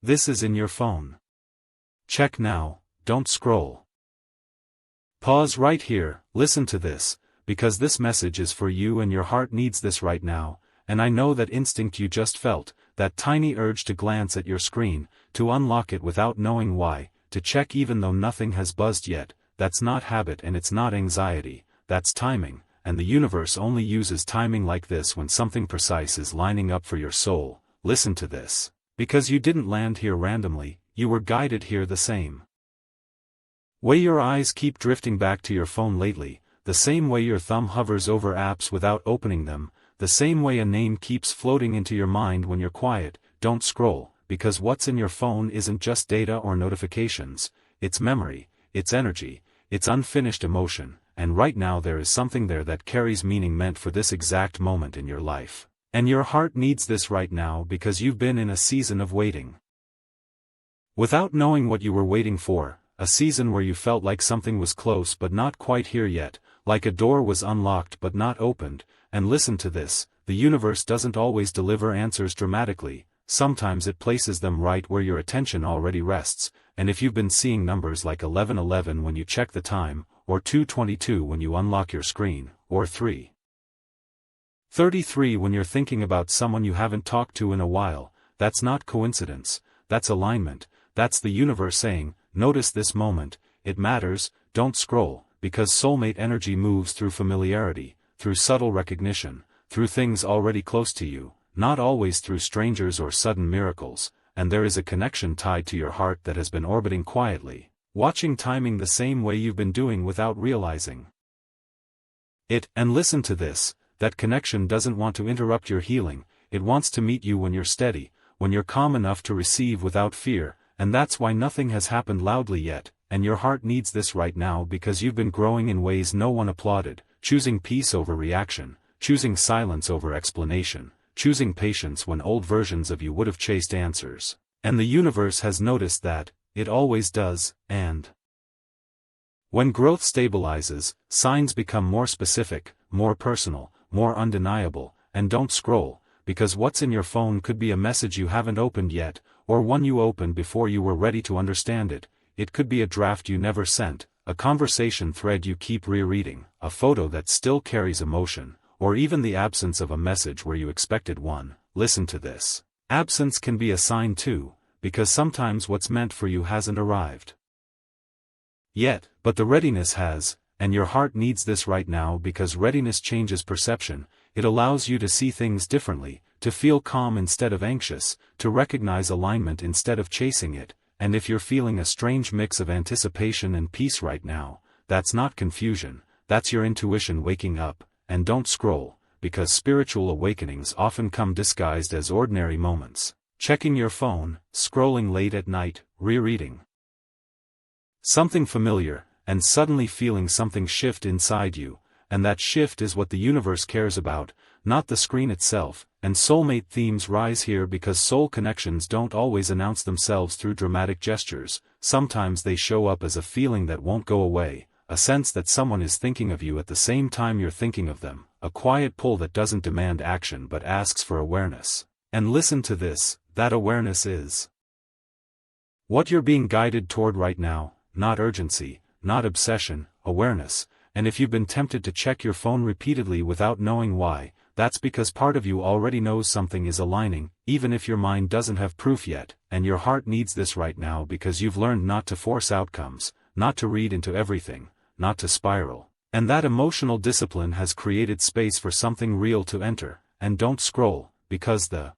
This is in your phone. Check now, don't scroll. Pause right here, listen to this, because this message is for you and your heart needs this right now, and I know that instinct you just felt, that tiny urge to glance at your screen, to unlock it without knowing why, to check even though nothing has buzzed yet, that's not habit and it's not anxiety, that's timing, and the universe only uses timing like this when something precise is lining up for your soul. Listen to this. Because you didn't land here randomly, you were guided here the same way your eyes keep drifting back to your phone lately, the same way your thumb hovers over apps without opening them, the same way a name keeps floating into your mind when you're quiet. Don't scroll, because what's in your phone isn't just data or notifications, it's memory, it's energy, it's unfinished emotion, and right now there is something there that carries meaning meant for this exact moment in your life. And your heart needs this right now because you've been in a season of waiting. Without knowing what you were waiting for, a season where you felt like something was close but not quite here yet, like a door was unlocked but not opened, and listen to this, the universe doesn't always deliver answers dramatically, sometimes it places them right where your attention already rests, and if you've been seeing numbers like 11:11 when you check the time, or 2:22 when you unlock your screen, or 3:33 when you're thinking about someone you haven't talked to in a while, that's not coincidence, that's alignment, that's the universe saying, notice this moment, it matters, don't scroll, because soulmate energy moves through familiarity, through subtle recognition, through things already close to you, not always through strangers or sudden miracles, and there is a connection tied to your heart that has been orbiting quietly, watching timing the same way you've been doing without realizing it. And listen to this, that connection doesn't want to interrupt your healing, it wants to meet you when you're steady, when you're calm enough to receive without fear, and that's why nothing has happened loudly yet, and your heart needs this right now because you've been growing in ways no one applauded, choosing peace over reaction, choosing silence over explanation, choosing patience when old versions of you would have chased answers, and the universe has noticed that, it always does, and when growth stabilizes, signs become more specific, more personal, more undeniable, and don't scroll, because what's in your phone could be a message you haven't opened yet, or one you opened before you were ready to understand it. It could be a draft you never sent, a conversation thread you keep rereading, a photo that still carries emotion, or even the absence of a message where you expected one. Listen to this. Absence can be a sign too, because sometimes what's meant for you hasn't arrived yet, but the readiness has, and your heart needs this right now because readiness changes perception, it allows you to see things differently, to feel calm instead of anxious, to recognize alignment instead of chasing it, and if you're feeling a strange mix of anticipation and peace right now, that's not confusion, that's your intuition waking up, and don't scroll, because spiritual awakenings often come disguised as ordinary moments. Checking your phone, scrolling late at night, rereading something familiar, and suddenly feeling something shift inside you, and that shift is what the universe cares about, not the screen itself, and soulmate themes rise here because soul connections don't always announce themselves through dramatic gestures, sometimes they show up as a feeling that won't go away, a sense that someone is thinking of you at the same time you're thinking of them, a quiet pull that doesn't demand action but asks for awareness. And listen to this, that awareness is what you're being guided toward right now, not urgency, not obsession, awareness, and if you've been tempted to check your phone repeatedly without knowing why, that's because part of you already knows something is aligning, even if your mind doesn't have proof yet, and your heart needs this right now because you've learned not to force outcomes, not to read into everything, not to spiral, and that emotional discipline has created space for something real to enter. And don't scroll, because the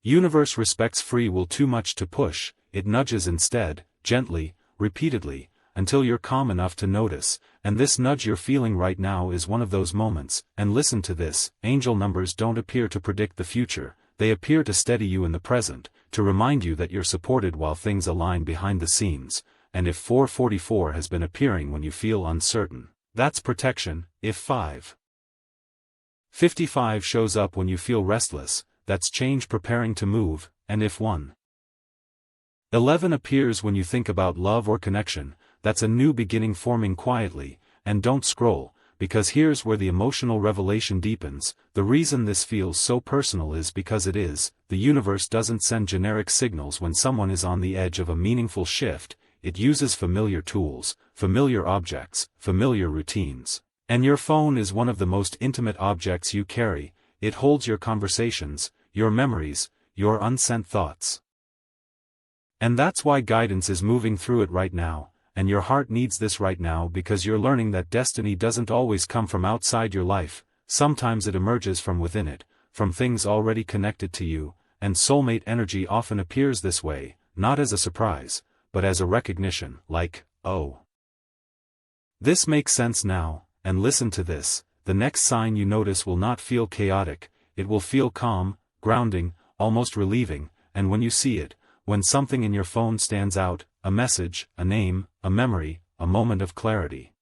universe respects free will too much to push, it nudges instead, gently, repeatedly, until you're calm enough to notice, and this nudge you're feeling right now is one of those moments. And listen to this, angel numbers don't appear to predict the future, they appear to steady you in the present, to remind you that you're supported while things align behind the scenes, and if 444 has been appearing when you feel uncertain, that's protection. If 555 shows up when you feel restless, that's change preparing to move, and if 111 appears when you think about love or connection, that's a new beginning forming quietly. And don't scroll, because here's where the emotional revelation deepens. The reason this feels so personal is because it is. The universe doesn't send generic signals when someone is on the edge of a meaningful shift. It uses familiar tools, familiar objects, familiar routines. And your phone is one of the most intimate objects you carry. It holds your conversations, your memories, your unsent thoughts. And that's why guidance is moving through it right now, and your heart needs this right now because you're learning that destiny doesn't always come from outside your life. Sometimes it emerges from within it, from things already connected to you, and soulmate energy often appears this way, not as a surprise, but as a recognition, like, oh. This makes sense now, and listen to this. The next sign you notice will not feel chaotic, it will feel calm, grounding, almost relieving, and when you see it, when something in your phone stands out, a message, a name, a memory, a moment of clarity,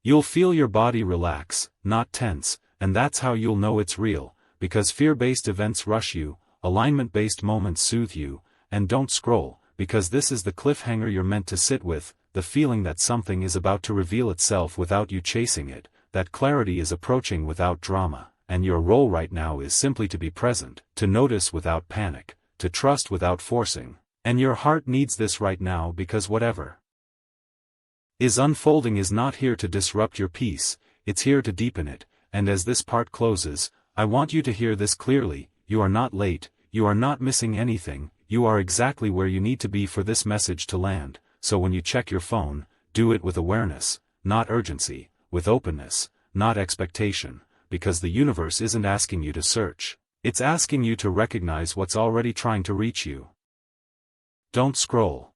you'll feel your body relax, not tense, and that's how you'll know it's real, because fear-based events rush you, alignment-based moments soothe you, and don't scroll, because this is the cliffhanger you're meant to sit with, the feeling that something is about to reveal itself without you chasing it, that clarity is approaching without drama, and your role right now is simply to be present, to notice without panic, to trust without forcing. And your heart needs this right now because whatever is unfolding is not here to disrupt your peace, it's here to deepen it. And as this part closes, I want you to hear this clearly: you are not late, you are not missing anything, you are exactly where you need to be for this message to land. So when you check your phone, do it with awareness, not urgency, with openness, not expectation, because the universe isn't asking you to search, it's asking you to recognize what's already trying to reach you. Don't scroll.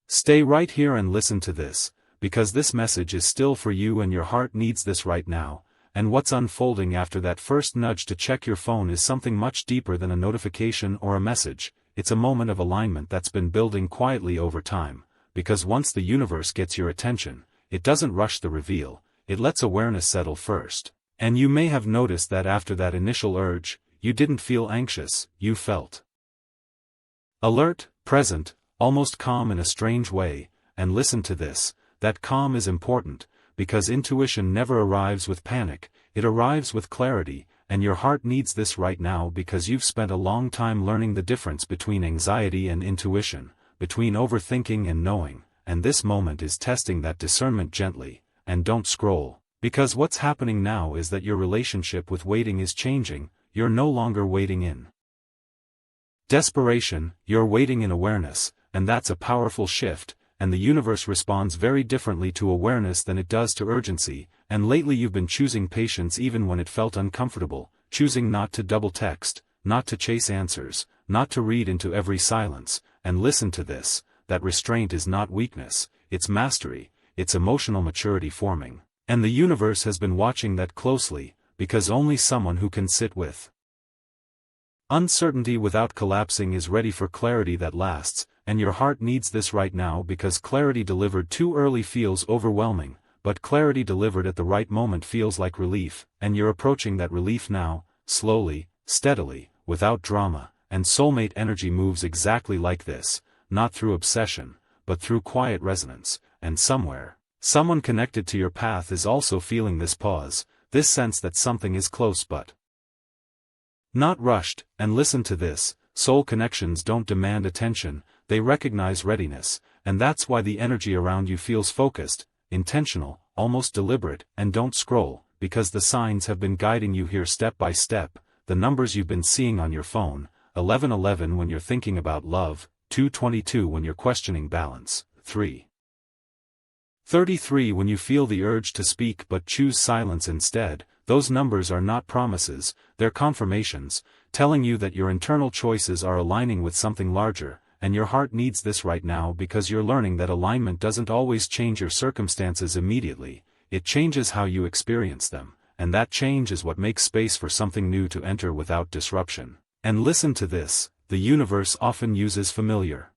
Stay right here and listen to this, because this message is still for you and your heart needs this right now, and what's unfolding after that first nudge to check your phone is something much deeper than a notification or a message. It's a moment of alignment that's been building quietly over time, because once the universe gets your attention, it doesn't rush the reveal, it lets awareness settle first. And you may have noticed that after that initial urge, you didn't feel anxious, you felt alert, present, almost calm in a strange way. And listen to this, that calm is important, because intuition never arrives with panic, it arrives with clarity, and your heart needs this right now because you've spent a long time learning the difference between anxiety and intuition, between overthinking and knowing, and this moment is testing that discernment gently. And don't scroll, because what's happening now is that your relationship with waiting is changing. You're no longer waiting in desperation, you're waiting in awareness, and that's a powerful shift, and the universe responds very differently to awareness than it does to urgency. And lately you've been choosing patience even when it felt uncomfortable, choosing not to double text, not to chase answers, not to read into every silence. And listen to this, that restraint is not weakness, it's mastery, it's emotional maturity forming. And the universe has been watching that closely, because only someone who can sit with uncertainty without collapsing is ready for clarity that lasts. And your heart needs this right now because clarity delivered too early feels overwhelming, but clarity delivered at the right moment feels like relief, and you're approaching that relief now, slowly, steadily, without drama. And soulmate energy moves exactly like this, not through obsession, but through quiet resonance. And somewhere, someone connected to your path is also feeling this pause, this sense that something is close but not rushed. And listen to this, soul connections don't demand attention, they recognize readiness, and that's why the energy around you feels focused, intentional, almost deliberate. And don't scroll, because the signs have been guiding you here step by step. The numbers you've been seeing on your phone: 1111 when you're thinking about love, 222 when you're questioning balance, 333 when you feel the urge to speak but choose silence instead. Those numbers are not promises, they're confirmations, telling you that your internal choices are aligning with something larger. And your heart needs this right now because you're learning that alignment doesn't always change your circumstances immediately, it changes how you experience them, and that change is what makes space for something new to enter without disruption. And listen to this, the universe often uses familiar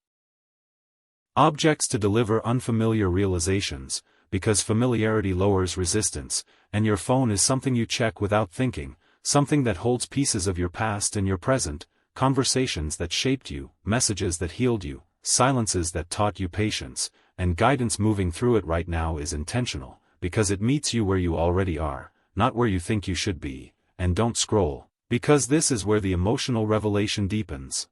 objects to deliver unfamiliar realizations, because familiarity lowers resistance. And your phone is something you check without thinking, something that holds pieces of your past and your present, conversations that shaped you, messages that healed you, silences that taught you patience. And guidance moving through it right now is intentional, because it meets you where you already are, not where you think you should be, and don't scroll, because this is where the emotional revelation deepens.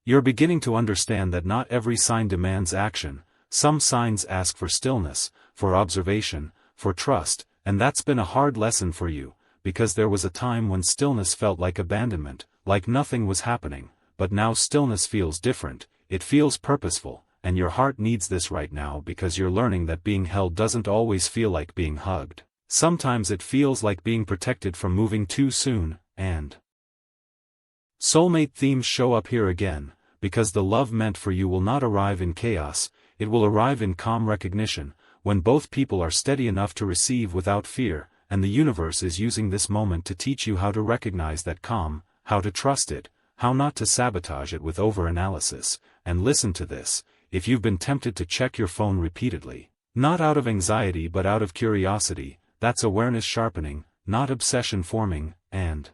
You're beginning to understand that not every sign demands action. Some signs ask for stillness, for observation, for trust, and that's been a hard lesson for you, because there was a time when stillness felt like abandonment, like nothing was happening, but now stillness feels different, it feels purposeful, and your heart needs this right now because you're learning that being held doesn't always feel like being hugged. Sometimes it feels like being protected from moving too soon, and soulmate themes show up here again, because the love meant for you will not arrive in chaos, it will arrive in calm recognition, when both people are steady enough to receive without fear, and the universe is using this moment to teach you how to recognize that calm, how to trust it, how not to sabotage it with over-analysis, and listen to this, if you've been tempted to check your phone repeatedly, not out of anxiety but out of curiosity, that's awareness sharpening, not obsession forming, and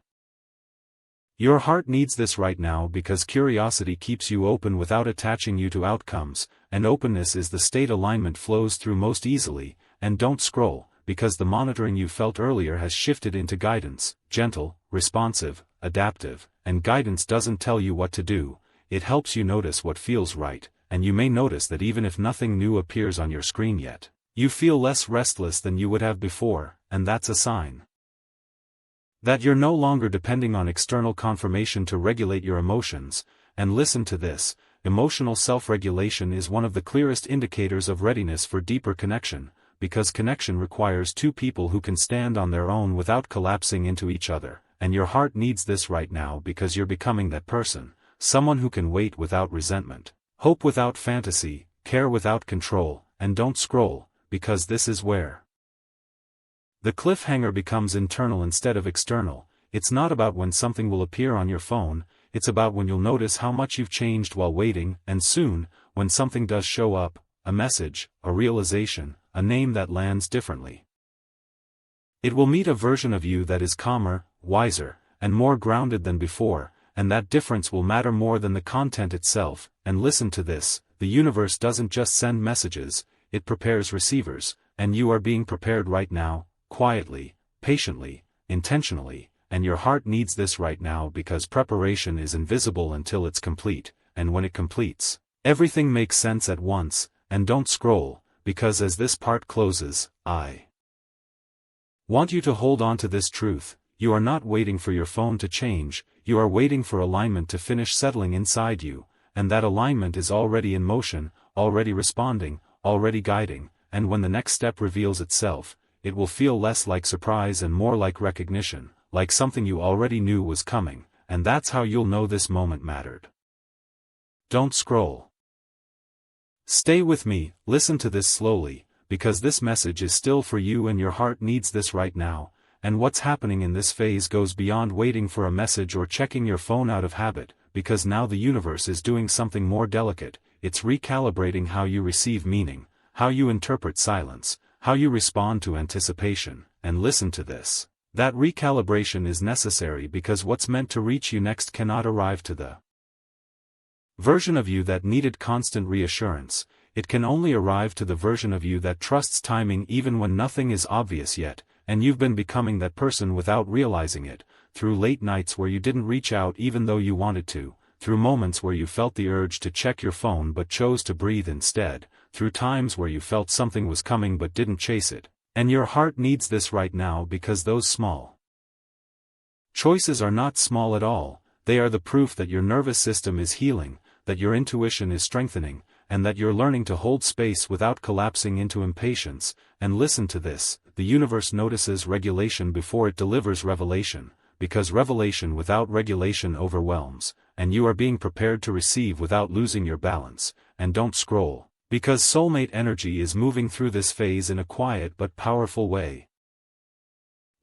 your heart needs this right now because curiosity keeps you open without attaching you to outcomes, and openness is the state alignment flows through most easily, and don't scroll, because the monitoring you felt earlier has shifted into guidance, gentle, responsive, adaptive, and guidance doesn't tell you what to do, it helps you notice what feels right, and you may notice that even if nothing new appears on your screen yet, you feel less restless than you would have before, and that's a sign that you're no longer depending on external confirmation to regulate your emotions, and listen to this, emotional self-regulation is one of the clearest indicators of readiness for deeper connection, because connection requires two people who can stand on their own without collapsing into each other, and your heart needs this right now because you're becoming that person, someone who can wait without resentment, hope without fantasy, care without control, and don't scroll, because this is where the cliffhanger becomes internal instead of external. It's not about when something will appear on your phone, it's about when you'll notice how much you've changed while waiting, and soon, when something does show up, a message, a realization, a name that lands differently, it will meet a version of you that is calmer, wiser, and more grounded than before, and that difference will matter more than the content itself. And listen to this, the universe doesn't just send messages, it prepares receivers, and you are being prepared right now, quietly, patiently, intentionally, and your heart needs this right now because preparation is invisible until it's complete, and when it completes, everything makes sense at once. And don't scroll, because as this part closes, I want you to hold on to this truth, you are not waiting for your phone to change, you are waiting for alignment to finish settling inside you, and that alignment is already in motion, already responding, already guiding, and when the next step reveals itself, it will feel less like surprise and more like recognition, like something you already knew was coming, and that's how you'll know this moment mattered. Don't scroll. Stay with me, listen to this slowly, because this message is still for you and your heart needs this right now, and what's happening in this phase goes beyond waiting for a message or checking your phone out of habit, because now the universe is doing something more delicate, it's recalibrating how you receive meaning, how you interpret silence, how you respond to anticipation, and listen to this. That recalibration is necessary because what's meant to reach you next cannot arrive to the version of you that needed constant reassurance, it can only arrive to the version of you that trusts timing even when nothing is obvious yet, and you've been becoming that person without realizing it, through late nights where you didn't reach out even though you wanted to, through moments where you felt the urge to check your phone but chose to breathe instead, through times where you felt something was coming but didn't chase it, and your heart needs this right now because those small choices are not small at all, they are the proof that your nervous system is healing, that your intuition is strengthening, and that you're learning to hold space without collapsing into impatience. And listen to this, the universe notices regulation before it delivers revelation, because revelation without regulation overwhelms, and you are being prepared to receive without losing your balance. And don't scroll, because soulmate energy is moving through this phase in a quiet but powerful way.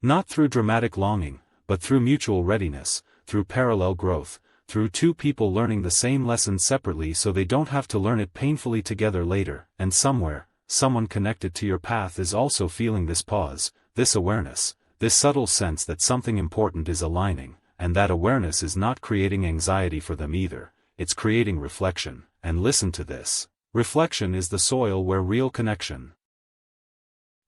Not through dramatic longing, but through mutual readiness, through parallel growth, through two people learning the same lesson separately so they don't have to learn it painfully together later. And somewhere, someone connected to your path is also feeling this pause, this awareness, this subtle sense that something important is aligning, and that awareness is not creating anxiety for them either, it's creating reflection. And listen to this. Reflection is the soil where real connection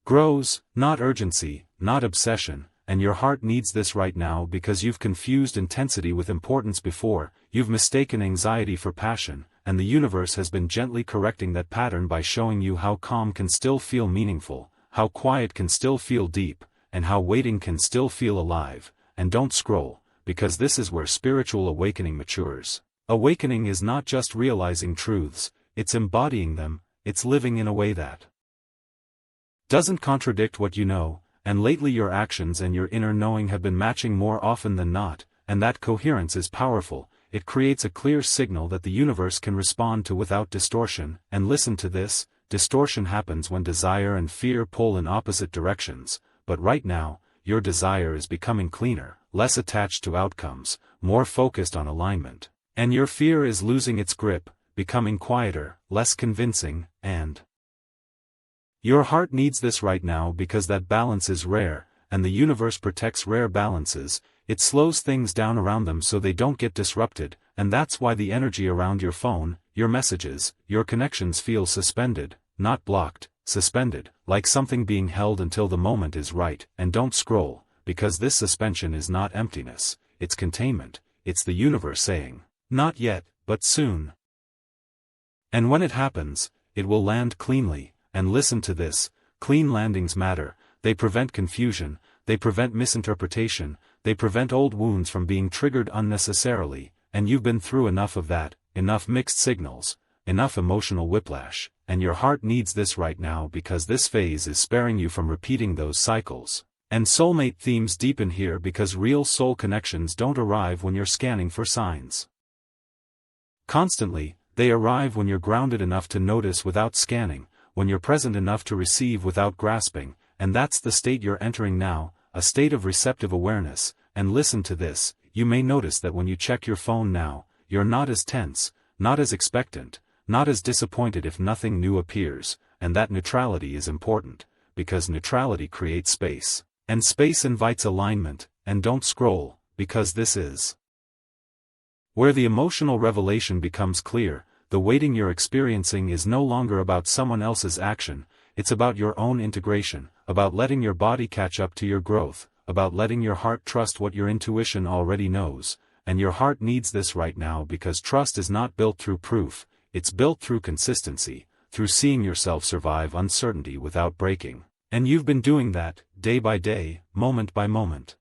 grows, not urgency, not obsession, and your heart needs this right now because you've confused intensity with importance before, you've mistaken anxiety for passion, and the universe has been gently correcting that pattern by showing you how calm can still feel meaningful, how quiet can still feel deep, and how waiting can still feel alive. And don't scroll, because this is where spiritual awakening matures. Awakening is not just realizing truths, it's embodying them, it's living in a way that doesn't contradict what you know, and lately your actions and your inner knowing have been matching more often than not, and that coherence is powerful. It creates a clear signal that the universe can respond to without distortion. And listen to this, distortion happens when desire and fear pull in opposite directions, but right now, your desire is becoming cleaner, less attached to outcomes, more focused on alignment. And your fear is losing its grip, becoming quieter, less convincing, and your heart needs this right now because that balance is rare, and the universe protects rare balances. It slows things down around them so they don't get disrupted, and that's why the energy around your phone, your messages, your connections feel suspended, not blocked, suspended, like something being held until the moment is right. And don't scroll, because this suspension is not emptiness, it's containment, it's the universe saying, not yet, but soon. And when it happens, it will land cleanly. And listen to this, clean landings matter, they prevent confusion, they prevent misinterpretation, they prevent old wounds from being triggered unnecessarily, and you've been through enough of that, enough mixed signals, enough emotional whiplash, and your heart needs this right now because this phase is sparing you from repeating those cycles. And soulmate themes deepen here because real soul connections don't arrive when you're scanning for signs constantly, they arrive when you're grounded enough to notice without scanning, when you're present enough to receive without grasping, and that's the state you're entering now, a state of receptive awareness. And listen to this, you may notice that when you check your phone now, you're not as tense, not as expectant, not as disappointed if nothing new appears, and that neutrality is important, because neutrality creates space, and space invites alignment. And don't scroll, because this is where the emotional revelation becomes clear. The waiting you're experiencing is no longer about someone else's action, it's about your own integration, about letting your body catch up to your growth, about letting your heart trust what your intuition already knows. And your heart needs this right now because trust is not built through proof, it's built through consistency, through seeing yourself survive uncertainty without breaking. And you've been doing that, day by day, moment by moment.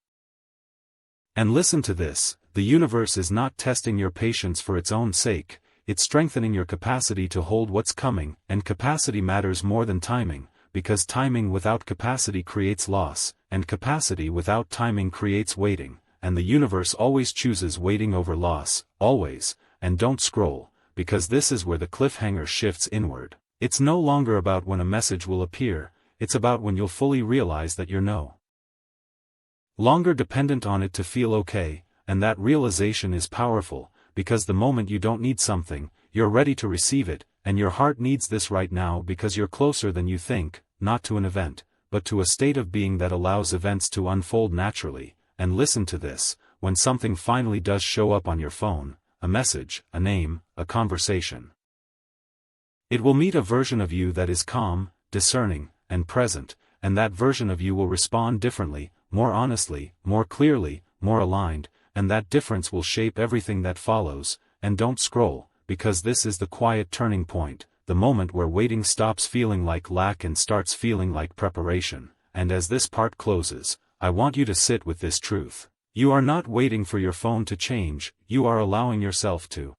And listen to this, the universe is not testing your patience for its own sake, it's strengthening your capacity to hold what's coming. And capacity matters more than timing, because timing without capacity creates loss, and capacity without timing creates waiting, and the universe always chooses waiting over loss, always. And don't scroll, because this is where the cliffhanger shifts inward. It's no longer about when a message will appear, it's about when you'll fully realize that you're no longer dependent on it to feel okay, and that realization is powerful. Because the moment you don't need something, you're ready to receive it, and your heart needs this right now because you're closer than you think, not to an event, but to a state of being that allows events to unfold naturally. And listen to this, when something finally does show up on your phone, a message, a name, a conversation, it will meet a version of you that is calm, discerning, and present, and that version of you will respond differently, more honestly, more clearly, more aligned. And that difference will shape everything that follows. And don't scroll, because this is the quiet turning point, the moment where waiting stops feeling like lack and starts feeling like preparation. And as this part closes, I want you to sit with this truth. You are not waiting for your phone to change, you are allowing yourself to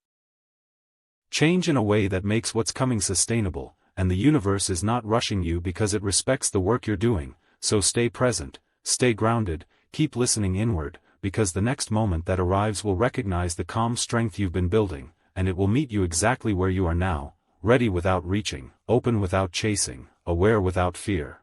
change in a way that makes what's coming sustainable, and the universe is not rushing you because it respects the work you're doing. So stay present, stay grounded, keep listening inward, because the next moment that arrives will recognize the calm strength you've been building, and it will meet you exactly where you are now, ready without reaching, open without chasing, aware without fear.